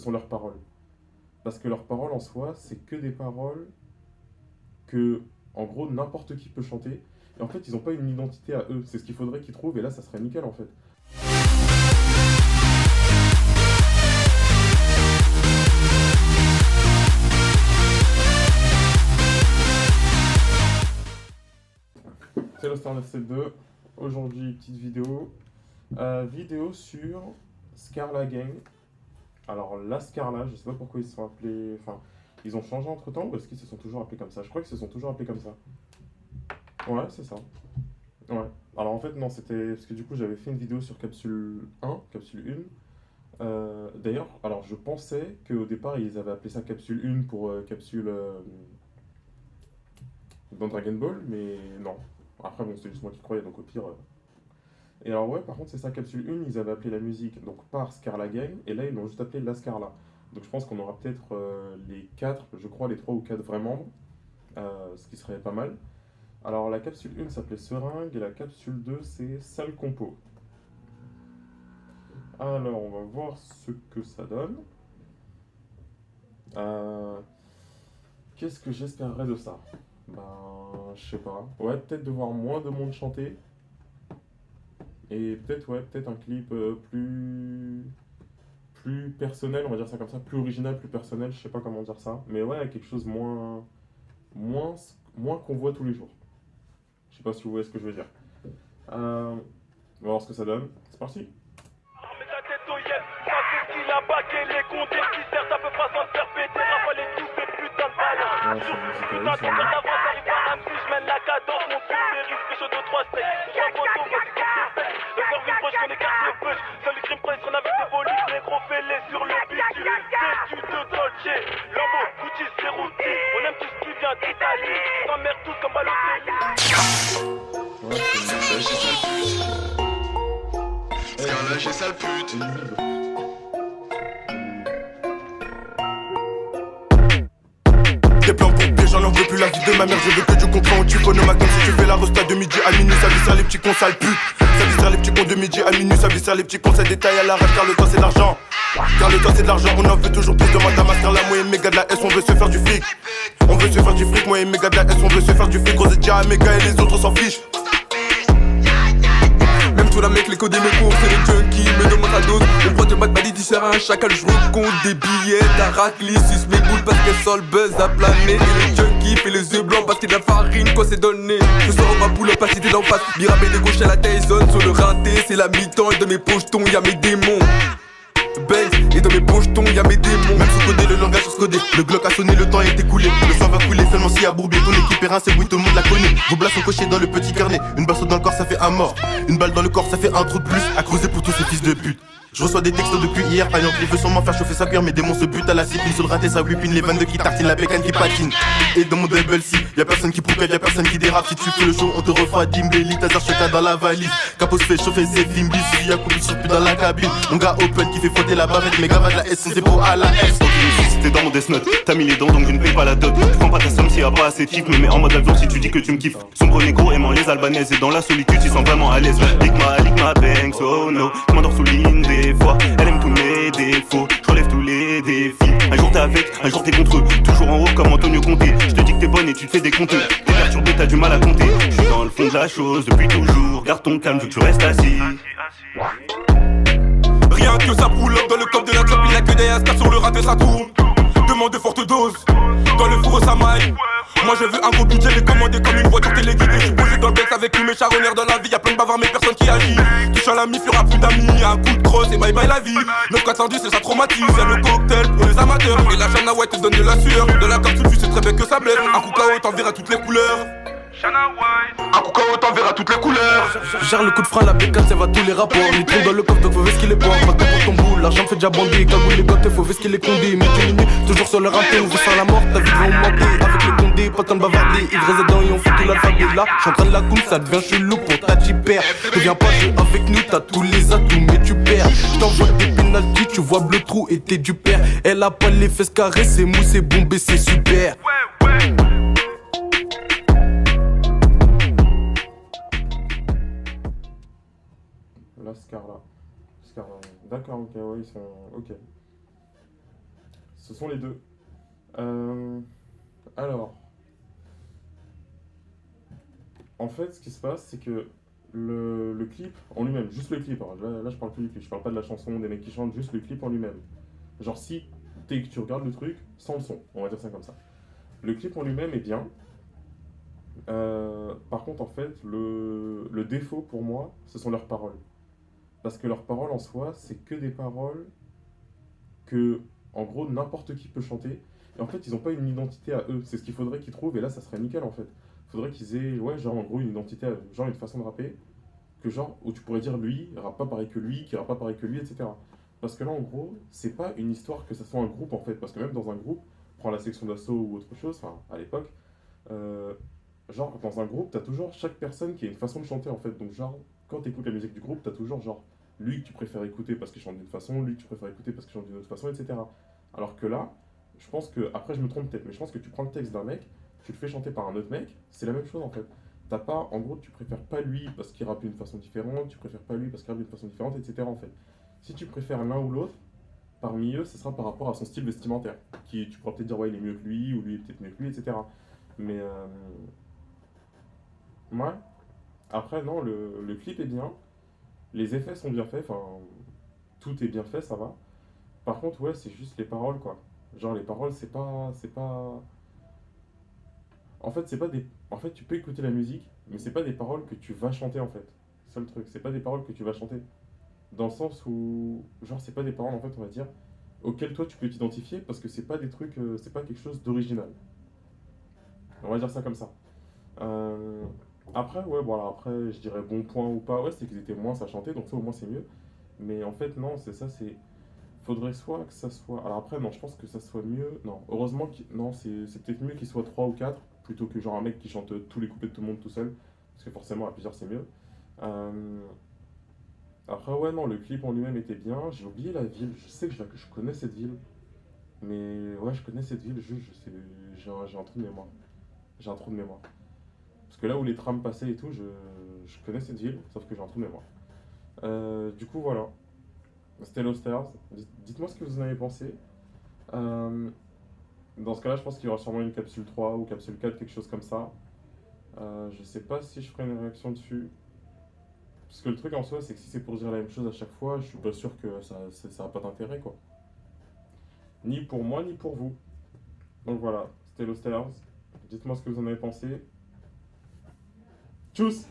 sont leurs paroles. Parce que leurs paroles en soi, c'est que des paroles que, en gros, n'importe qui peut chanter. Et en fait, ils n'ont pas une identité à eux. C'est ce qu'il faudrait qu'ils trouvent, et là, ça serait nickel en fait. C'est le Star 972. Aujourd'hui, petite vidéo. Vidéo sur Scarla Gang. Alors, la Scarla, je sais pas pourquoi ils se sont appelés. Enfin, ils ont changé entre temps ou est-ce qu'ils se sont toujours appelés comme ça? Je crois qu'ils se sont toujours appelés comme ça. Ouais, c'est ça. Ouais. Alors en fait, non, c'était. Parce que du coup, j'avais fait une vidéo sur Capsule 1, Capsule 1. D'ailleurs, alors je pensais qu'au départ, ils avaient appelé ça Capsule 1 pour Capsule dans Dragon Ball, mais non. Après, bon, c'était juste moi qui croyais, donc au pire. Et alors, ouais, par contre, c'est ça, Capsule 1, ils avaient appelé la musique donc par Scarla Gang, et là, ils l'ont juste appelé La Scarla. Donc je pense qu'on aura peut-être les 4, je crois, les 3 ou 4 vrais membres, ce qui serait pas mal. Alors la capsule 1 s'appelait Seringue et la capsule 2 c'est Sale Compo. Alors on va voir ce que ça donne. Euh, Qu'est-ce que j'espérerais de ça? Ben, je sais pas. Ouais, peut-être de voir moins de monde chanter. Et peut-être, ouais, peut-être un clip plus personnel, on va dire ça comme ça, plus original, plus personnel, je sais pas comment dire ça. Mais ouais, quelque chose moins, moins qu'on voit tous les jours. Je sais pas si vous voyez ce que je veux dire. On va voir ce que ça donne. C'est parti. Mais ta tête au yep, ça c'est ce qu'il a baqué, les condés qui servent, ça peut pas s'en faire péter, rafale tous ces putains de balles. Ouais, c'est Putain de merde, avant t'arrives à Ramsey, je mène la cadence, mon tour mérite que je 2-3 steaks. Trois photos, vas-y comme tes specs, le faire une poche qu'on écarte le push. Seul les crimes prennent avec des polices, les gros fêlés sur le bitume. Têtu de Dolce, Lambo, Gucci, Cerruti, on aime tout ce qui vient d'Italie, on s'emmerde tous comme Balotelli. Ouais, c'est une Scarla, j'ai sale pute. Des plans pour pied, j'en veux plus la vie de ma mère, je veux que tu comprends où tu connais ma gueule. Si tu fais la resta de midi à minuit, ça viscère les petits cons sale pute. Ça viscère les petits cons de midi à minuit, ça viscère les petits cons, ça détaille à l'arrache car le temps c'est de l'argent. Car le temps c'est de l'argent, on en veut toujours plus de madame Car la moyenne méga de la S, on veut se faire du fric. On veut se faire du fric, moyenne méga de la S, on veut se faire du fric. Gros déjà méga et les autres s'en fichent. Même tout la mec, les codes et mes cours, c'est les junkies, me demandent la dose. Le bras de Mad Bali dit sert à un chacal, je recompte des billets d'Araclis. Suce mes boules parce qu'elles sont le buzz à planer. Et les junkies fait les yeux blancs parce qu'il y a de la farine quand c'est donné. Je sors ma boule pas cité d'en face, Birabé de gauche à la Tyson. Sur le rinté, c'est la mi-temps et dans mes pochetons y'a mes démons. Banks, et dans mes pochetons y'a mes démons. Même sous codé, le langage sur codé. Le Glock a sonné, le temps est écoulé. Le sang va couler seulement si à Bourbier. Ton équipe est rincée, oui tout le monde la connaît. Vos blagues sont cochées dans le petit carnet. Une balle dans le corps ça fait un mort. Une balle dans le corps ça fait un trou de plus. À creuser pour tous ces fils de pute. Je reçois des textos depuis hier, Payan qui veut sûrement faire chauffer sa cuillère. Mes démons se butent à la cipine, sur le raté ça whippine. Les vannes de qui tartine, la bécane qui patine. Et dans mon double C, y'a personne qui poucave, y'a personne qui dérape. Si tu fais le show, on te refera Dimbelli, Tazar Cheka dans la valise. Capot se fait chauffer ses fimbis, si y'a coupé sur plus dans la cabine. Mon gars open qui fait frotter la bavette, mes gars va de la S, c'est pour à la S. T'es dans mon death note, t'as mis les dents donc je ne paye pas la dot. Je prends pas ta somme s'il y a pas assez de kiff, me mets en mode avion si tu dis que tu me kiffes. Sombre négro aimant les albanaises et dans la solitude ils sont vraiment à l'aise. Lick ma banks, oh no, je m'endors sous l'ine des fois. Elle aime tous mes défauts, je relève tous les défis. Un jour t'es avec, un jour t'es contre eux, toujours en haut comme Antonio Conte. Je te dis que t'es bonne et tu te fais des comptes. T'es perturbé, t'as du mal à compter. Je suis dans le fond de la chose depuis toujours. Garde ton calme, je veux que tu restes assis. Rien que ça pull up dans le cop de la clope, il a que des ascars sur le raté ça tourne. Demande de fortes doses, dans le four ça maille. Moi je veux un gros budget, les commander comme une voiture téléguidée. Je suis posé dans le Benz avec tous mes charognards dans la vie. Y'a plein de bavards mais personne qui agit. Touche à la mif, y'aura plus d'amis. Un coup de crosse et bye bye la vie. 9410 et ça traumatise. Y'a le cocktail pour les amateurs. Et la chaîne à white te donne de la sueur. De la capsule tu sais très bien que ça blesse. Un coup KO t'en verras toutes les couleurs. Un coup KO t'en verras toutes les couleurs. Gère le coup de frein, la bécane, ça va tous les rapports. Les trous dans le coffre, donc faut ver ce qu'il est boire. Pas pour ton boule, l'argent fait déjà bander. Cagoule les gâtés, faut ver ce qu'il est condé. Mais tu l'es toujours sur le raté, on veut faire la mort, ta vie va augmenter. Avec les condés, pas tant de bavarder. Ivresse dedans et on fait tout l'alphabet. Là, j'suis en train de la coupe, ça devient chelou pour ta perds. Ne viens pas jouer avec nous, t'as tous les atouts, mais tu perds. J't'envoie des pénaltys, tu vois bleu trou et t'es du père. Elle a pas les fesses carrées, c'est mou, c'est bombé, c'est super. La Scarla. Scarla. D'accord, ok, ouais, ils sont. Ok. ce sont les deux. Alors, en fait, ce qui se passe, c'est que le clip en lui-même, juste le clip, alors là je parle que du clip, je parle pas de la chanson, des mecs qui chantent, juste le clip en lui-même. Genre si que tu regardes le truc sans le son, on va dire ça comme ça. Le clip en lui-même est bien. Par contre, en fait, le défaut pour moi, ce sont leurs paroles. Parce que leurs paroles en soi, c'est que des paroles que, en gros, n'importe qui peut chanter. Et en fait, ils n'ont pas une identité à eux. C'est ce qu'il faudrait qu'ils trouvent, et là, ça serait nickel en fait. Il faudrait qu'ils aient, ouais, genre en gros, une identité à eux. Genre une façon de rapper, que genre, où tu pourrais dire lui, rappe pas pareil que lui, qui rappe pas pareil que lui, etc. Parce que là, en gros, c'est pas une histoire que ça soit un groupe en fait. Parce que même dans un groupe, prends la section d'assaut ou autre chose, enfin, à l'époque, euh, genre, dans un groupe, t'as toujours chaque personne qui a une façon de chanter en fait. Donc, genre, quand t'écoutes la musique du groupe, t'as toujours genre lui que tu préfères écouter parce qu'il chante d'une façon, lui que tu préfères écouter parce qu'il chante d'une autre façon, etc. Alors que là, je pense que, après je me trompe peut-être, mais je pense que tu prends le texte d'un mec, tu le fais chanter par un autre mec, c'est la même chose en fait. T'as pas, en gros, tu préfères pas lui parce qu'il rappe d'une façon différente, tu préfères pas lui parce qu'il rappe d'une façon différente, etc. en fait. Si tu préfères l'un ou l'autre, parmi eux, ce sera par rapport à son style vestimentaire. Qui, tu pourras peut-être dire, ouais, il est mieux que lui, ou lui est peut-être mieux que lui, etc. Mais, ouais. Après, non, le clip est bien. Les effets sont bien faits, enfin, tout est bien fait, ça va. Par contre, ouais, c'est juste les paroles, quoi. Genre, les paroles, c'est pas... En fait, c'est pas des... En fait, tu peux écouter la musique, mais c'est pas des paroles que tu vas chanter, en fait. C'est ça le truc, c'est pas des paroles que tu vas chanter. Dans le sens où, genre, c'est pas des paroles, en fait, on va dire, auxquelles toi, tu peux t'identifier, parce que c'est pas des trucs... c'est pas quelque chose d'original. On va dire ça comme ça. Euh, Après, ouais, voilà, après, je dirais bon point ou pas, ouais, c'est qu'ils étaient moins à chanter, donc ça, au moins, c'est mieux. Mais en fait, non, c'est ça, c'est... Faudrait soit que ça soit. Alors après, non, je pense que ça soit mieux. Non, heureusement que. Non, c'est peut-être mieux qu'il soit 3 ou 4 plutôt que genre un mec qui chante tous les couplets de tout le monde tout seul. Parce que forcément, à plusieurs, c'est mieux. Euh, Après, ouais, non, le clip en lui-même était bien. J'ai oublié la ville. Je sais que je connais cette ville. Mais ouais, je connais cette ville. Juste, je sais. J'ai un trou de mémoire. J'ai un trou de mémoire. Parce que là où les trams passaient et tout, je connais cette ville, sauf que j'ai un trou de mémoire. Du coup, voilà. C'était Lost Stars. Dites-moi ce que vous en avez pensé. Euh, Dans ce cas-là, je pense qu'il y aura sûrement une capsule 3 ou capsule 4, quelque chose comme ça. Je sais pas si je ferai une réaction dessus. Parce que le truc en soi, c'est que si c'est pour dire la même chose à chaque fois, je suis pas sûr que ça a pas d'intérêt, quoi. Ni pour moi, ni pour vous. Donc voilà, c'était Lost Stars. Dites-moi ce que vous en avez pensé. Tchuss!